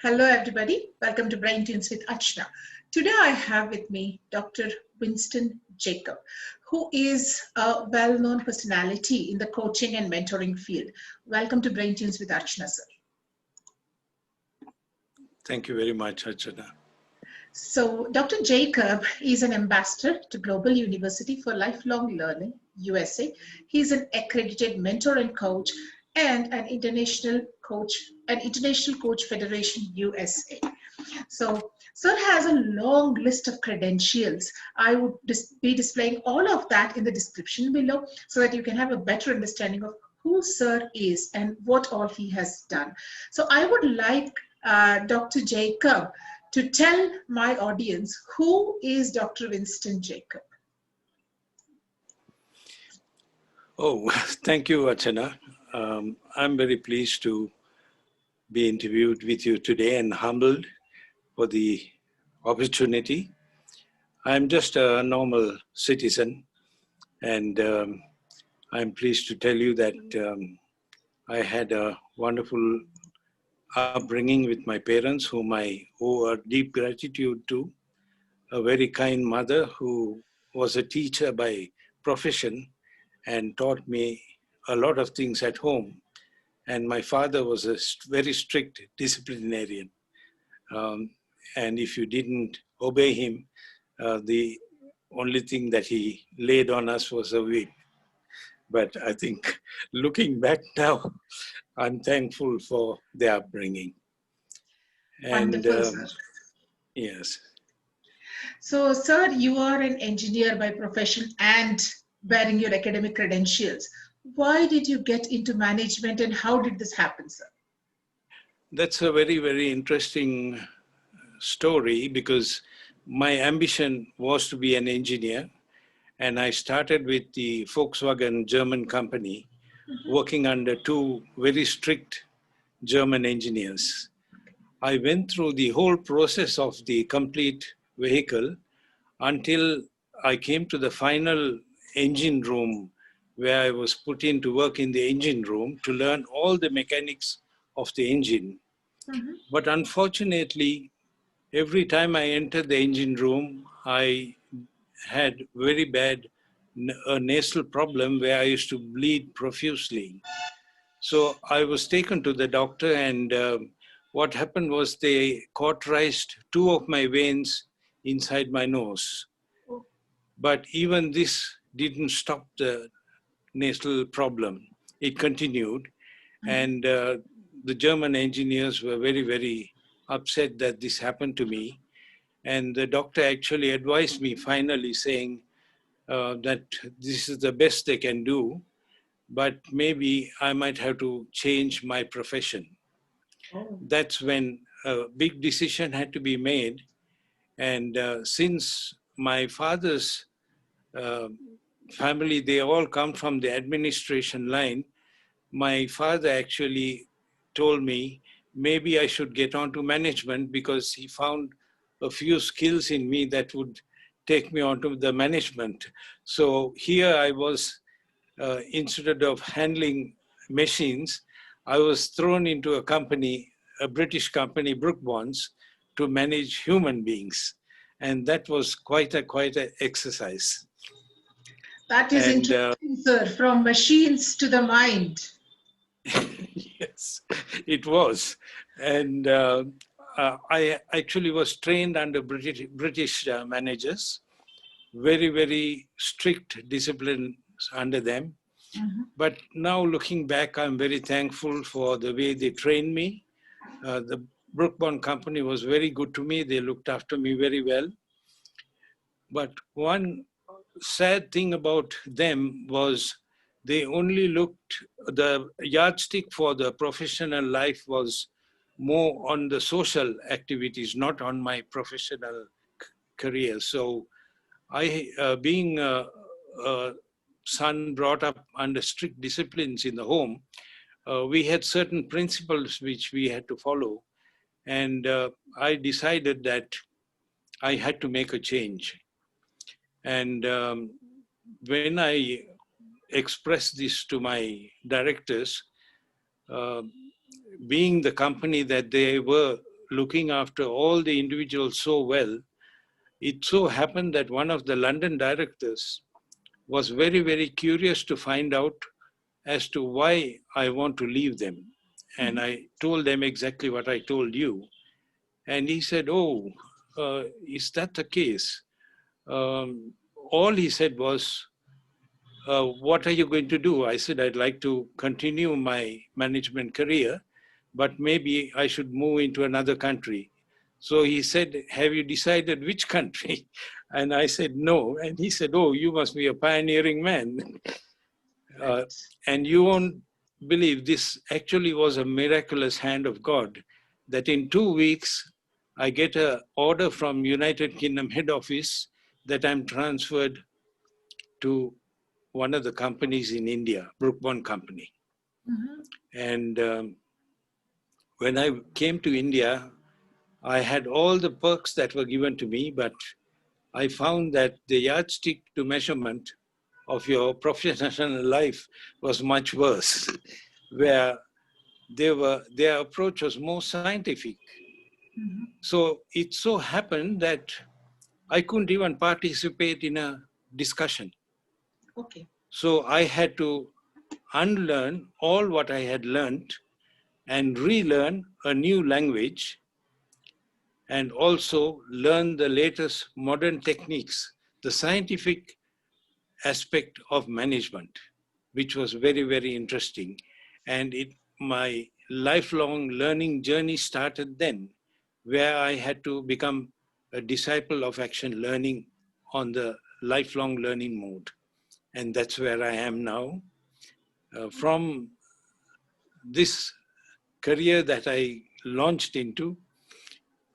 Hello, everybody. Welcome to Braintunes with Archana. Today, I have with me Dr. Winston Jacob, who is a well-known personality in the coaching and mentoring field. Welcome to Braintunes with Archana, sir. Thank you very much, Archana. So, Dr. Jacob is an ambassador to Global University for Lifelong Learning, USA. He's an accredited mentor and coach and an international coach federation, USA. So, sir has a long list of credentials. I would be displaying all of that in the description below so that you can have a better understanding of who sir is and what all he has done. So, I would like Dr. Jacob to tell my audience who is Dr. Winston Jacob. Oh, thank you, Archana. I'm very pleased to be interviewed with you today and humbled for the opportunity. I'm just a normal citizen, and I'm pleased to tell you that I had a wonderful upbringing with my parents, whom I owe a deep gratitude to, a very kind mother who was a teacher by profession and taught me a lot of things at home. And my father was a very strict disciplinarian. And if you didn't obey him, the only thing that he laid on us was a whip. But I think looking back now, I'm thankful for their upbringing. Wonderful, sir. Yes. So, sir, you are an engineer by profession and bearing your academic credentials. Why did you get into management and how did this happen, sir? That's a very, very interesting story because my ambition was to be an engineer. And I started with the Volkswagen German company, working under two very strict German engineers. I went through the whole process of the complete vehicle until I came to the final engine room where I was put in to work in the engine room to learn all the mechanics of the engine. But unfortunately, every time I entered the engine room, I had very bad nasal problem where I used to bleed profusely. So I was taken to the doctor, and what happened was they cauterized two of my veins inside my nose. But even this didn't stop the nasal problem. It continued, and the German engineers were very, very upset that this happened to me. And the doctor actually advised me finally saying that this is the best they can do, but maybe I might have to change my profession. That's when a big decision had to be made. And since my father's family, they all come from the administration line, my father actually told me maybe I should get on to management because he found a few skills in me that would take me on to the management. So here I was, instead of handling machines, I was thrown into a company, a British company, Brook Bonds, to manage human beings. And that was quite a exercise. That is interesting, sir, from machines to the mind. Yes, it was. And I actually was trained under British managers, very, very strict discipline under them. But now looking back, I'm very thankful for the way they trained me. The Brook Bond company was very good to me. They looked after me very well. But one sad thing about them was they only looked, the yardstick for the professional life was more on the social activities, not on my professional career. So I, being a son brought up under strict disciplines in the home, we had certain principles which we had to follow. And I decided that I had to make a change. And when I expressed this to my directors, being the company that they were looking after all the individuals so well, it so happened that one of the London directors was very, very curious to find out as to why I want to leave them. And I told them exactly what I told you. And he said, oh, is that the case? All he said was, what are you going to do? I said, I'd like to continue my management career, but maybe I should move into another country. So he said, have you decided which country? And I said, no. And he said, oh, you must be a pioneering man. And you won't believe this actually was a miraculous hand of God, that in 2 weeks, I get an order from United Kingdom head office that I'm transferred to one of the companies in India, Brookbond Company. And when I came to India, I had all the perks that were given to me, but I found that the yardstick to measurement of your professional life was much worse, where their approach was more scientific. So it so happened that I couldn't even participate in a discussion. Okay. So I had to unlearn all what I had learned and relearn a new language, and also learn the latest modern techniques, the scientific aspect of management, which was very, very interesting. And my lifelong learning journey started then, where I had to become a disciple of action learning on the lifelong learning mode. And that's where I am now. From this career that I launched into,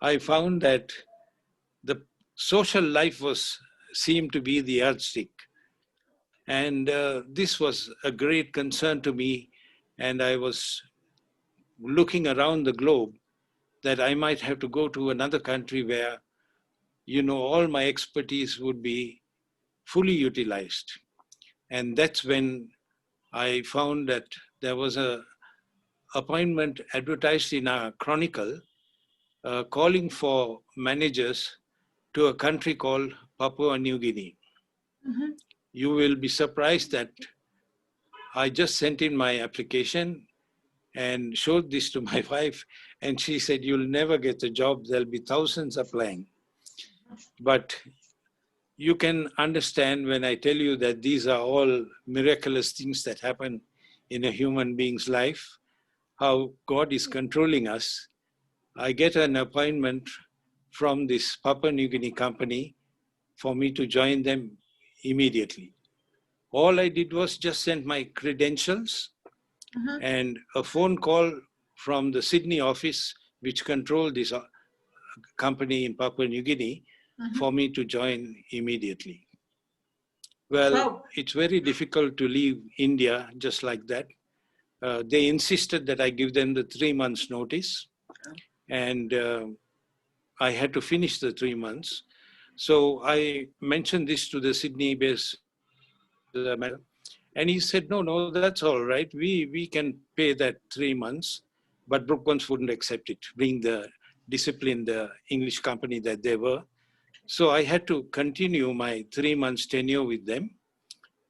I found that the social life seemed to be the yardstick. And this was a great concern to me. And I was looking around the globe that I might have to go to another country where, all my expertise would be fully utilized. And that's when I found that there was a appointment advertised in our chronicle calling for managers to a country called Papua New Guinea. You will be surprised that I just sent in my application and showed this to my wife, and she said, you'll never get a job. There'll be thousands applying. But you can understand when I tell you that these are all miraculous things that happen in a human being's life, how God is controlling us. I get an appointment from this Papua New Guinea company for me to join them immediately. All I did was just send my credentials and a phone call from the Sydney office, which controlled this company in Papua New Guinea, for me to join immediately. Well, it's very difficult to leave India just like that. They insisted that I give them the 3 months notice, and I had to finish the 3 months. So I mentioned this to the Sydney-based manager, and he said, no, that's all right. We can pay that 3 months, but Brookbonds wouldn't accept it, being the disciplined English company that they were. So I had to continue my 3 months tenure with them,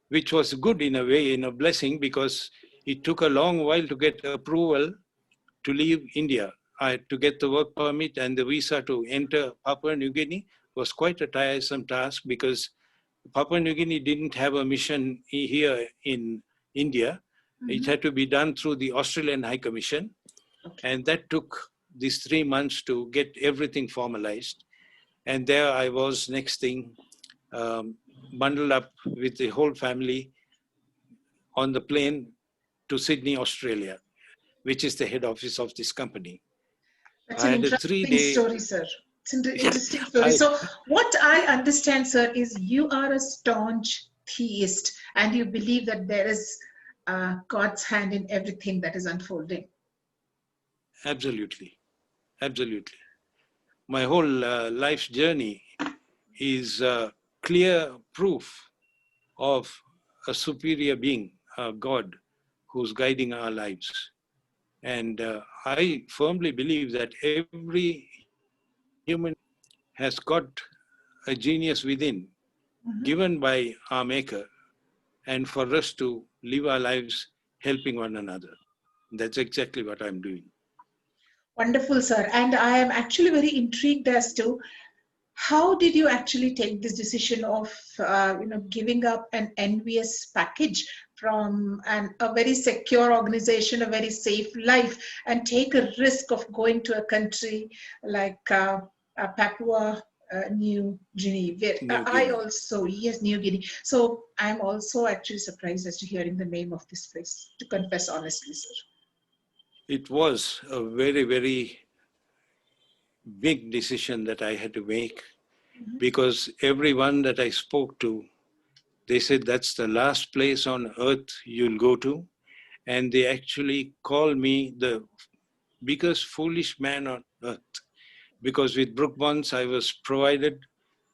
which was good in a way, in a blessing, because it took a long while to get approval to leave India. I had to get the work permit and the visa to enter Papua New Guinea was quite a tiresome task, because Papua New Guinea didn't have a mission here in India. It had to be done through the Australian High Commission. And that took these 3 months to get everything formalized. And there I was, next thing, bundled up with the whole family on the plane to Sydney, Australia, which is the head office of this company. That's an interesting story, sir. It's an interesting story. So what I understand, sir, is you are a staunch theist and you believe that there is God's hand in everything that is unfolding. Absolutely. Absolutely. My whole life's journey is clear proof of a superior being, a God, who's guiding our lives. And I firmly believe that every human has got a genius within, given by our Maker, and for us to live our lives helping one another. That's exactly what I'm doing. Wonderful, sir. And I am actually very intrigued as to how did you actually take this decision of giving up an envious package from a very secure organization, a very safe life, and take a risk of going to a country like Papua New Guinea, where New I Guinea. also, yes, New Guinea. So I'm also actually surprised as to hearing the name of this place, to confess honestly, sir. It was a very, very big decision that I had to make, because everyone that I spoke to, they said that's the last place on earth you'll go to. And they actually called me the biggest foolish man on earth, because with Brook Bonds, I was provided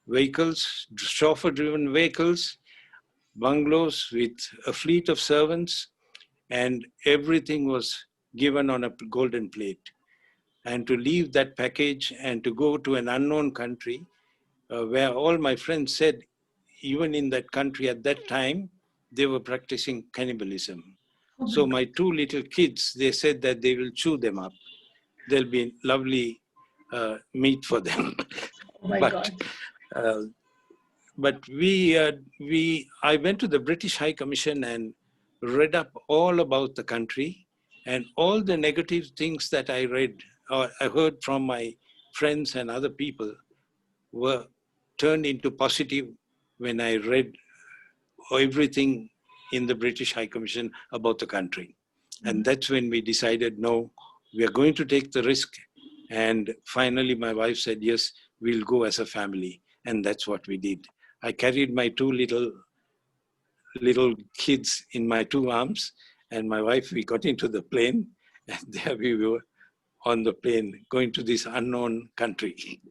vehicles, chauffeur-driven vehicles, bungalows with a fleet of servants, and everything was given on a golden plate. And to leave that package and to go to an unknown country, where all my friends said, even in that country at that time, they were practicing cannibalism. Oh my So my God. 2 little kids, they said that they will chew them up. There'll be lovely meat for them. Oh my but God. uh, I went to the British High Commission and read up all about the country, and all the negative things that I read or I heard from my friends and other people were turned into positive when I read everything in the British High Commission about the country. And that's when we decided, no, we are going to take the risk. And finally, my wife said, yes, we'll go as a family. And that's what we did. I carried my 2 little kids in my 2 arms, and my wife, we got into the plane, and there we were on the plane going to this unknown country.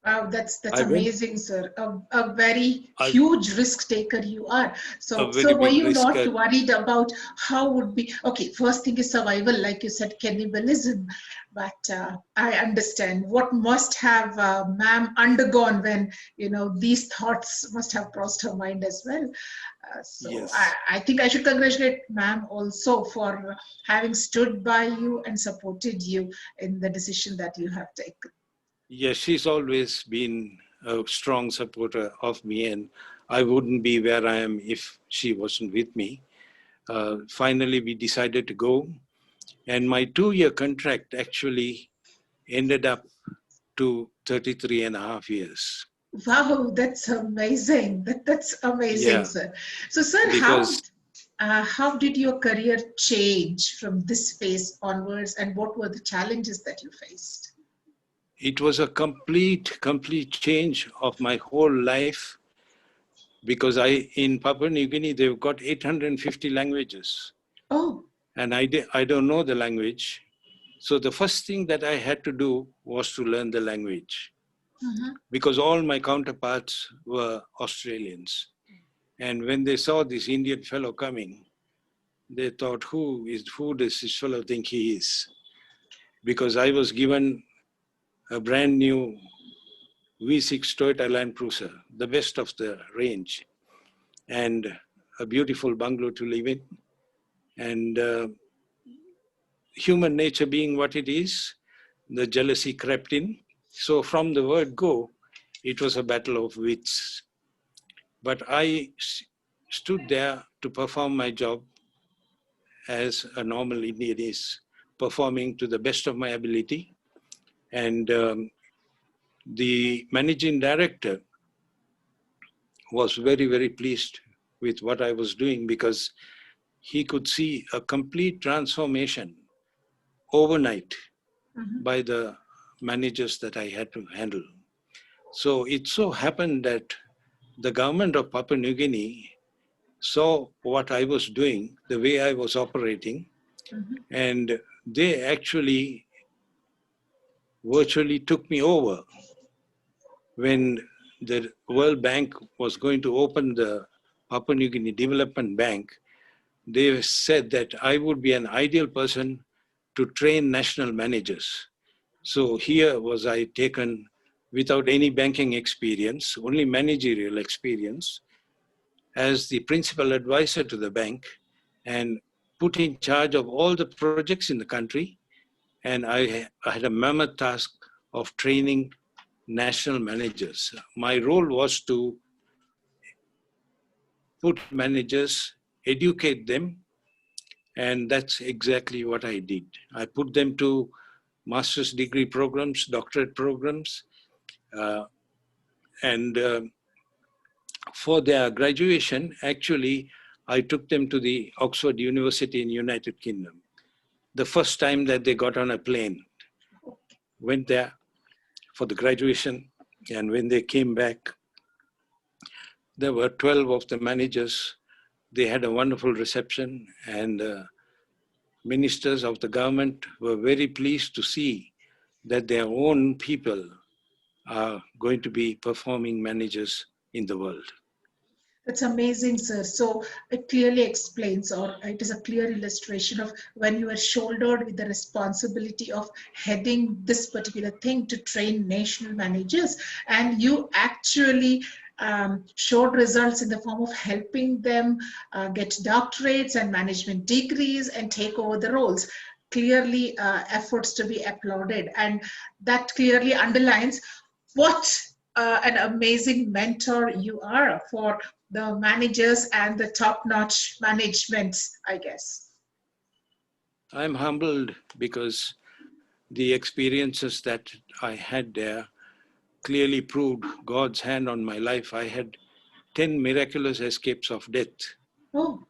Wow, that's I went amazing, sir. A very a, huge risk taker you are. a So very were big you risk. not worried about how would be? Okay, first thing is survival, like you said, cannibalism. But I understand what must have ma'am undergone when these thoughts must have crossed her mind as well. So Yes. I think I should congratulate ma'am also for having stood by you and supported you in the decision that you have taken. Yes, she's always been a strong supporter of me, and I wouldn't be where I am if she wasn't with me. Finally, we decided to go, and my 2-year contract actually ended up to 33 and a half years. Wow, that's amazing. That's amazing, Yeah, sir. So, sir, because how did your career change from this phase onwards, and what were the challenges that you faced? it was a complete change of my whole life, because in Papua New Guinea, they've got 850 languages, Oh, and I don't know the language. So the first thing that I had to do was to learn the language, mhm. because all my counterparts were Australians. And when they saw this Indian fellow coming, they thought, who does this fellow think he is? Because I was given a brand new V6 Toyota Land Cruiser, the best of the range, and a beautiful bungalow to live in. And human nature being what it is, the jealousy crept in. So from the word go, it was a battle of wits. But I stood there to perform my job as a normal Indian is, performing to the best of my ability. And the managing director was very, very pleased with what I was doing, because he could see a complete transformation overnight by the managers that I had to handle. So it so happened that the government of Papua New Guinea saw what I was doing, the way I was operating, and they actually virtually took me over when the World Bank was going to open the Papua New Guinea Development Bank. They said that I would be an ideal person to train national managers. So here was I taken without any banking experience, only managerial experience, as the principal advisor to the bank and put in charge of all the projects in the country. And I had a mammoth task of training national managers. My role was to put managers, educate them, and that's exactly what I did. I put them to master's degree programs, doctorate programs, uh, and for their graduation, actually, I took them to the Oxford University in United Kingdom. The first time that they got on a plane, went there for the graduation, and when they came back, there were 12 of the managers. They had a wonderful reception, and ministers of the government were very pleased to see that their own people are going to be performing managers in the world. That's amazing, sir. So it clearly explains, or it is a clear illustration of when you are shouldered with the responsibility of heading this particular thing to train national managers, and you actually showed results in the form of helping them get doctorates and management degrees and take over the roles. Clearly, efforts to be applauded, and that clearly underlines what an amazing mentor you are for the managers and the top-notch management, I guess. I'm humbled because the experiences that I had there clearly proved God's hand on my life. I had 10 miraculous escapes of death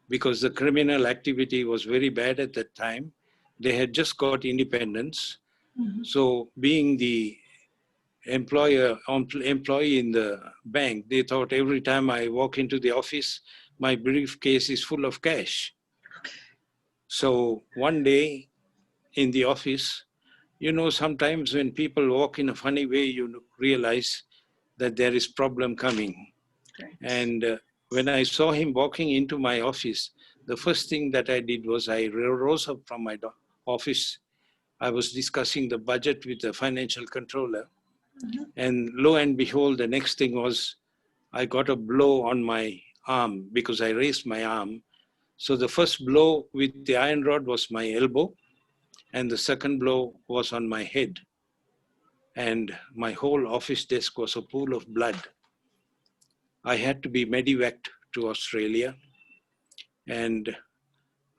because the criminal activity was very bad at that time. They had just got independence. Mm-hmm. So being the employee in the bank, they thought every time I walk into the office, my briefcase is full of cash. So one day in the office, you know, sometimes when people walk in a funny way, you realize that there is problem coming. Right. And when I saw him walking into my office, the first thing that I did was I rose up from my office. I was discussing the budget with the financial controller. Mm-hmm. And lo and behold, the next thing was I got a blow on my arm because I raised my arm. So the first blow with the iron rod was my elbow, and the second blow was on my head. And my whole office desk was a pool of blood. I had to be medevaced to Australia. And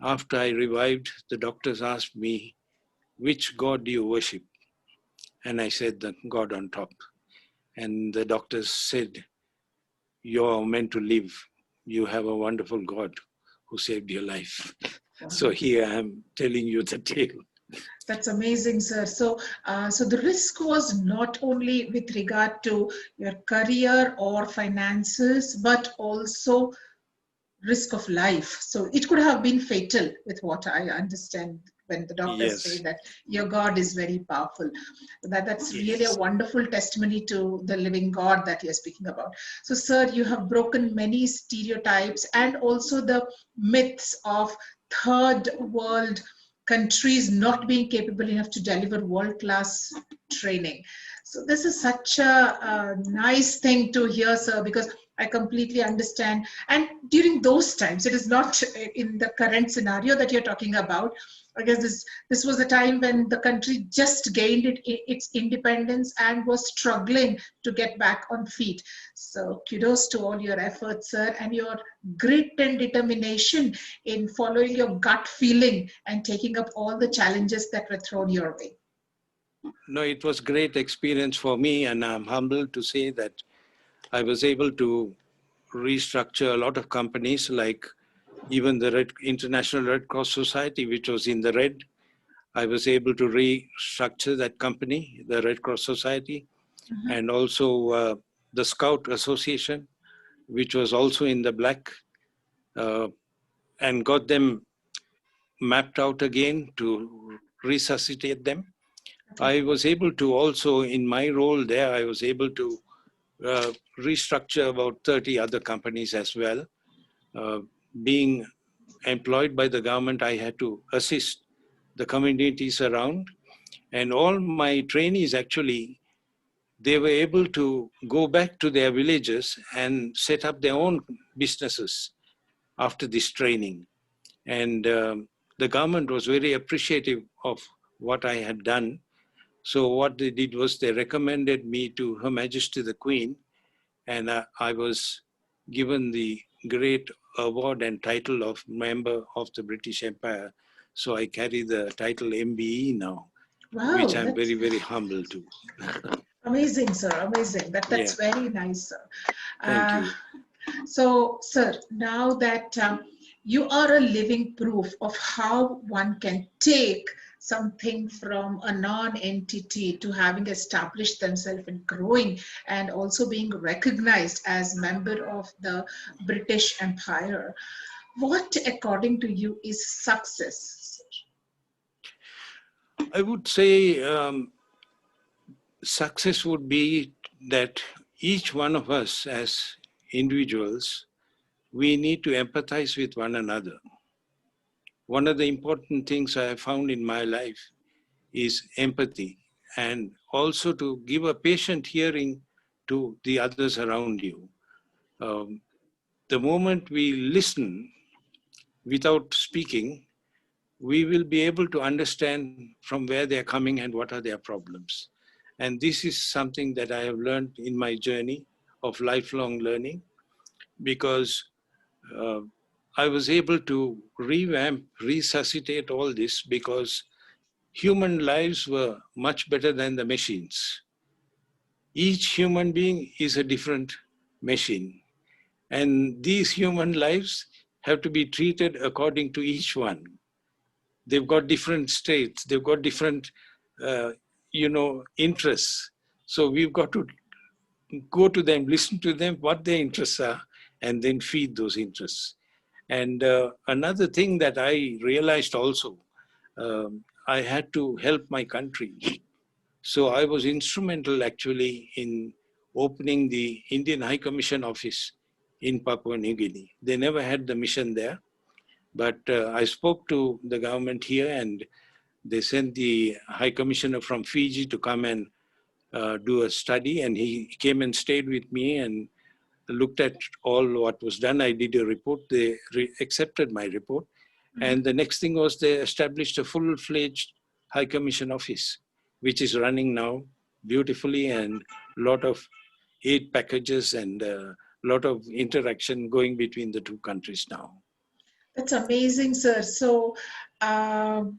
after I revived, the doctors asked me, which God do you worship? And I said, the God on top. And the doctors said, you're meant to live. You have a wonderful God who saved your life. Wow. So here I'm telling you the tale. That's amazing, sir. So, so the risk was not only with regard to your career or finances, but also risk of life. So it could have been fatal with what I understand when the doctors say that your God is very powerful. That's really a wonderful testimony to the living God that you're speaking about. So, sir, you have broken many stereotypes and also the myths of third world countries not being capable enough to deliver world-class training. So this is such a nice thing to hear, sir, because I completely understand. And during those times, it is not in the current scenario that you're talking about. I guess this was a time when the country just gained its independence and was struggling to get back on feet. So kudos to all your efforts, sir, and your grit and determination in following your gut feeling and taking up all the challenges that were thrown your way. No, it was great experience for me, and I'm humbled to say that I was able to restructure a lot of companies, like even the International Red Cross Society, which was in the red. I was able to restructure that company, the Red Cross Society, and also the Scout Association, which was also in the black, and got them mapped out again to resuscitate them. I was able to also, in my role there, I was able to restructure about 30 other companies as well. Being employed by the government, I had to assist the communities around. And all my trainees actually, they were able to go back to their villages and set up their own businesses after this training. And the government was very appreciative of what I had done. So what they did was they recommended me to Her Majesty the Queen, and I was given the great award and title of Member of the British Empire. So I carry the title MBE now, which Wow, I'm that's very, very humble to. amazing, sir. Amazing. Yeah, That's very nice, sir. thank Uh, you. so, sir, now that you are a living proof of how one can take something from a non-entity to having established themselves and growing and also being recognized as member of the British Empire, what, according to you, is success? I would say success would be that each one of us as individuals, we need to empathize with one another. One of the important things I have found in my life is empathy, and also to give a patient hearing to the others around you. Um, the moment we listen without speaking, we will be able to understand from where they're coming and what are their problems. And this is something that I have learned in my journey of lifelong learning, because uh, I was able to revamp, resuscitate all this, because human lives were much better than the machines. Each human being is a different machine. And these human lives have to be treated according to each one. They've got different states, they've got different, uh, interests. So we've got to go to them, listen to them, what their interests are, and then feed those interests. And another thing that I realized also, I had to help my country. So I was instrumental actually in opening the Indian High Commission office in Papua New Guinea. They never had the mission there, but I spoke to the government here, and they sent the High Commissioner from Fiji to come and do a study, and he came and stayed with me and looked at all what was done. I did a report. They accepted my report. And the next thing was they established a full-fledged High Commission office, which is running now beautifully, and a lot of aid packages and a lot of interaction going between the two countries now. That's amazing, sir. So, um,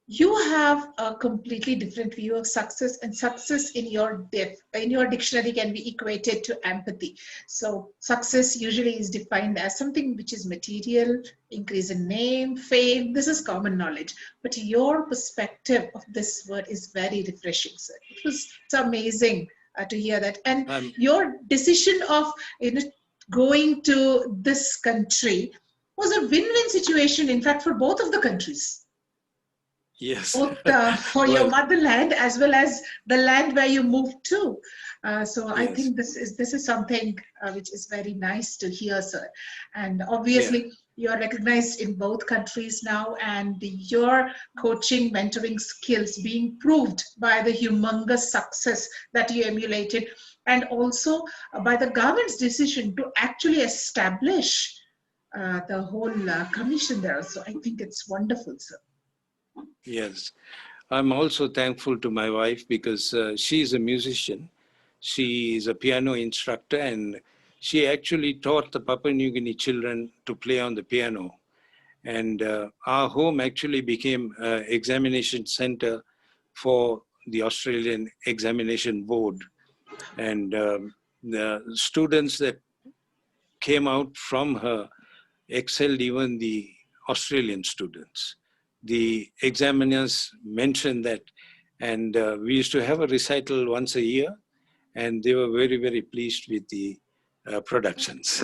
you have a completely different view of success, and success in your dictionary can be equated to empathy. So success usually is defined as something which is material, increase in name, fame. This is common knowledge, but your perspective of this word is very refreshing, sir. It's amazing to hear that. And your decision of, going to this country was a win-win situation, in fact, for both of the countries, Yes. both for your Well, motherland as well as the land where you moved to. So I yes. think this is something which is very nice to hear, sir. And Yeah. obviously, you are recognized in both countries now, and your coaching, mentoring skills being proved by the humongous success that you emulated, and also by the government's decision to actually establish the whole commission there. So I think it's wonderful, sir. Yes. I'm also thankful to my wife, because she is a musician. She is a piano instructor, and she actually taught the Papua New Guinea children to play on the piano. And our home actually became an examination center for the Australian Examination Board. And the students that came out from her excelled even the Australian students. The examiners mentioned that, and we used to have a recital once a year, and they were very, very pleased with the productions.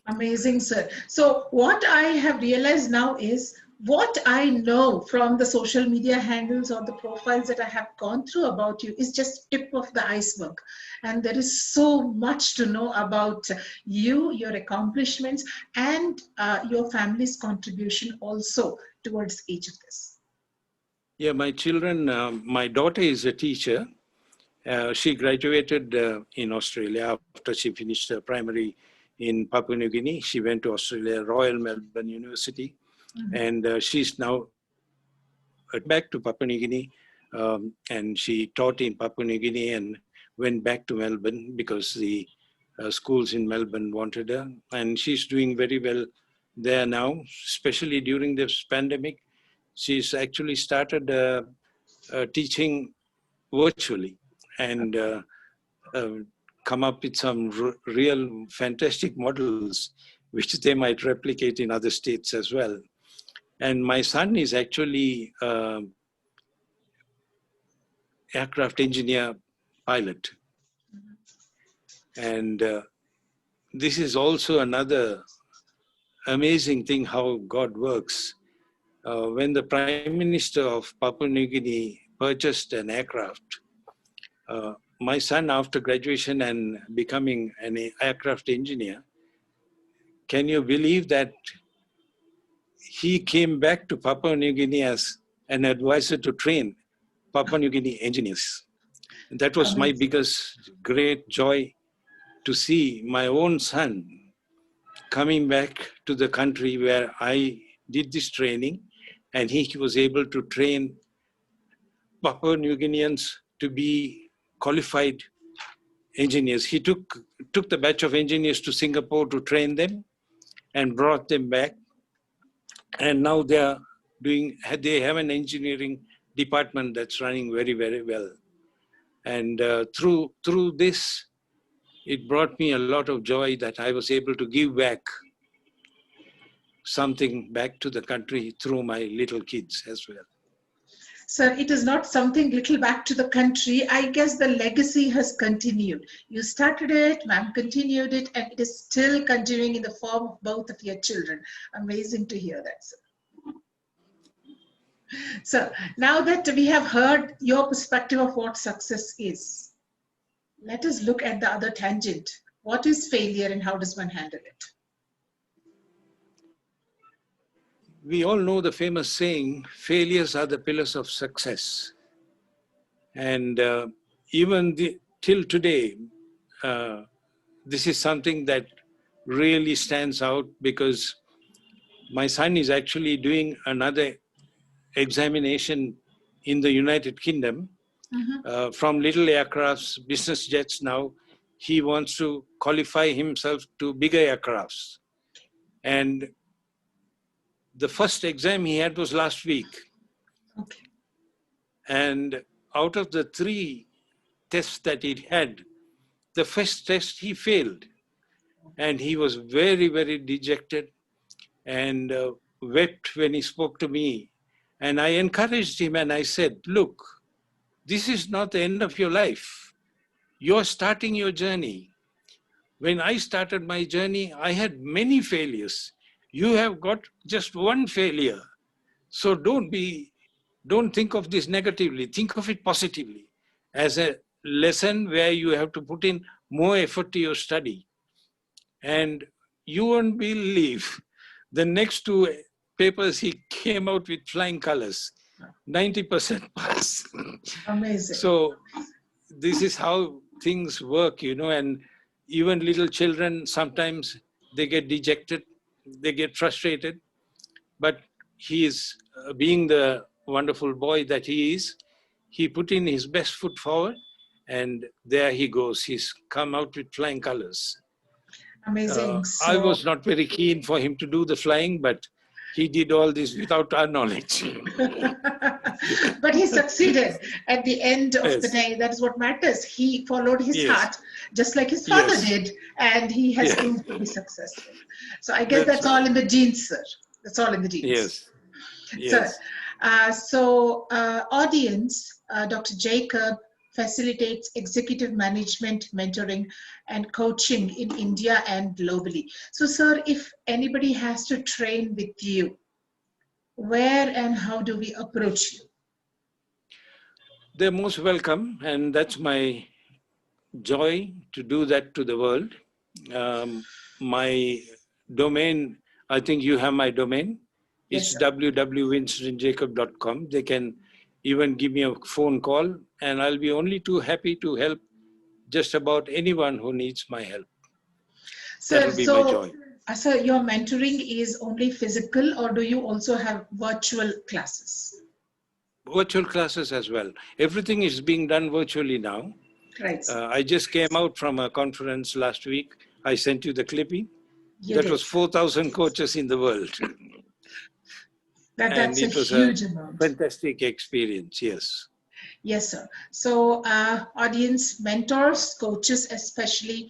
Amazing, sir. So what I have realized now is what I know from the social media handles or the profiles that I have gone through about you is just tip of the iceberg. And there is so much to know about you, your accomplishments, and your family's contribution also towards each of this? Yeah, my children, my daughter is a teacher. She graduated in Australia after she finished her primary in Papua New Guinea. She went to Australia, Royal Melbourne University, and she's now back to Papua New Guinea, and she taught in Papua New Guinea and went back to Melbourne because the schools in Melbourne wanted her, and she's doing very well there now, especially during this pandemic. She's actually started teaching virtually and come up with some real fantastic models which they might replicate in other states as well. And my son is actually aircraft engineer pilot. And this is also another amazing thing how God works. When the Prime Minister of Papua New Guinea purchased an aircraft, my son, after graduation and becoming an aircraft engineer, can you believe that he came back to Papua New Guinea as an advisor to train Papua New Guinea engineers? And that was my biggest great joy, to see my own son coming back to the country where I did this training, and he was able to train Papua New Guineans to be qualified engineers. He took the batch of engineers to Singapore to train them and brought them back. And now they have an engineering department that's running very, very well. And through this, it brought me a lot of joy that I was able to give back something back to the country through my little kids as well. Sir, it is not something little back to the country. I guess the legacy has continued. You started it, ma'am continued it, and it is still continuing in the form of both of your children. Amazing to hear that, sir. So now that we have heard your perspective of what success is, let us look at the other tangent. What is failure and how does one handle it? We all know the famous saying, failures are the pillars of success. And even till today, this is something that really stands out, because my son is actually doing another examination in the United Kingdom. From little aircrafts, business jets now, he wants to qualify himself to bigger aircrafts. And the first exam he had was last week. Okay. And out of the 3 tests that he had, the first test he failed. And he was very, very dejected and wept when he spoke to me. And I encouraged him and I said, look, this is not the end of your life. You're starting your journey. When I started my journey, I had many failures. You have got just one failure. So don't think of this negatively. Think of it positively as a lesson where you have to put in more effort to your study. And you won't believe, the next 2 papers he came out with flying colors, 90% pass. Amazing. So this is how things work, and even little children, sometimes they get dejected, they get frustrated, but he is, being the wonderful boy that he is, he put in his best foot forward, and there he goes. He's come out with flying colors. Amazing. I was not very keen for him to do the flying, but he did all this without our knowledge. But he succeeded at the end of the day. That is what matters. He followed his heart, just like his father did, and he has proved to be successful. So I guess that's all in the genes, sir. That's all in the genes. Yes. So audience, Dr. Jacob facilitates executive management, mentoring, and coaching in India and globally. So, sir, if anybody has to train with you, where and how do we approach you? They're most welcome, and that's my joy to do that to the world. My domain, I think you have my domain. Yes, It's sir. www.winstonjacob.com. They can even give me a phone call, and I'll be only too happy to help just about anyone who needs my help. Sir, That'll be my so joy. sir, your mentoring is only physical, or do you also have virtual classes? Virtual classes as well. Everything is being done virtually now. Right, sir. I just came out from a conference last week. I sent you the clipping. You That did. was 4,000 coaches in the world. And That's a it was a huge amount. fantastic experience, yes. Yes, sir. So, audience, mentors, coaches, especially,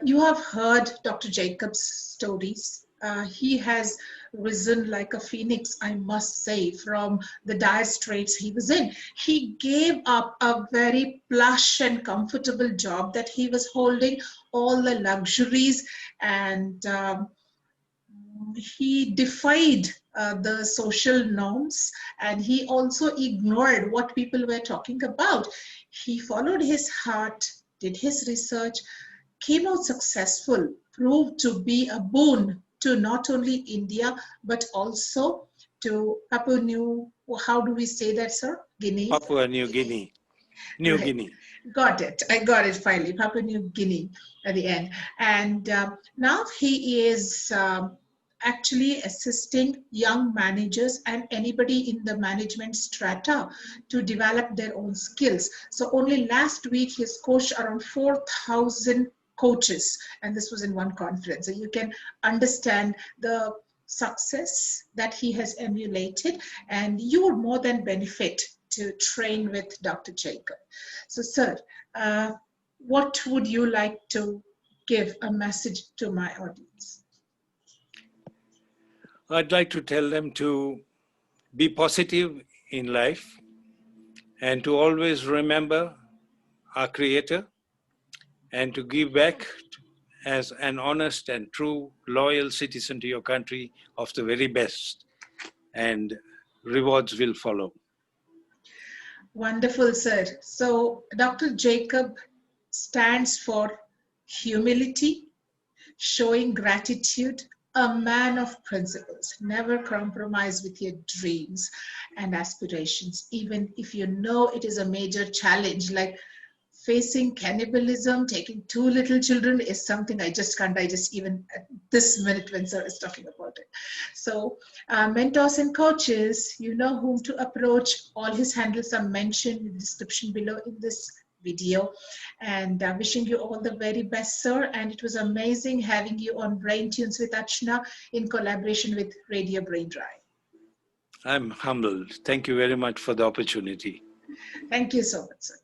you have heard Dr. Jacob's stories. He has risen like a phoenix, I must say, from the dire straits he was in. He gave up a very plush and comfortable job that he was holding, all the luxuries, and he defied the social norms, and he also ignored what people were talking about. He followed his heart, did his research, came out successful, proved to be a boon to not only India but also to Papua New, how do we say that, sir? Guinea? Papua New Guinea. New Right. Guinea. Got it. I got it finally. Papua New Guinea at the end. And now he is actually assisting young managers and anybody in the management strata to develop their own skills. So only last week he's coached around 4,000 coaches, and this was in one conference. So you can understand the success that he has emulated, and you would more than benefit to train with Dr. Jacob. So, sir, what would you like to give a message to my audience? I'd like to tell them to be positive in life and to always remember our Creator and to give back as an honest and true, loyal citizen to your country of the very best. And rewards will follow. Wonderful, sir. So, Dr. Jacob stands for humility, showing gratitude, a man of principles. Never compromise with your dreams and aspirations, even if you know it is a major challenge, like facing cannibalism, taking two little children is something I just can't digest even at this minute when sir is talking about it. So mentors and coaches, you know whom to approach. All his handles are mentioned in the description below in this video, and wishing you all the very best, sir. And it was amazing having you on Braintunes with Archana in collaboration with Radio Brain Drive. I'm humbled. Thank you very much for the opportunity. Thank you so much, sir.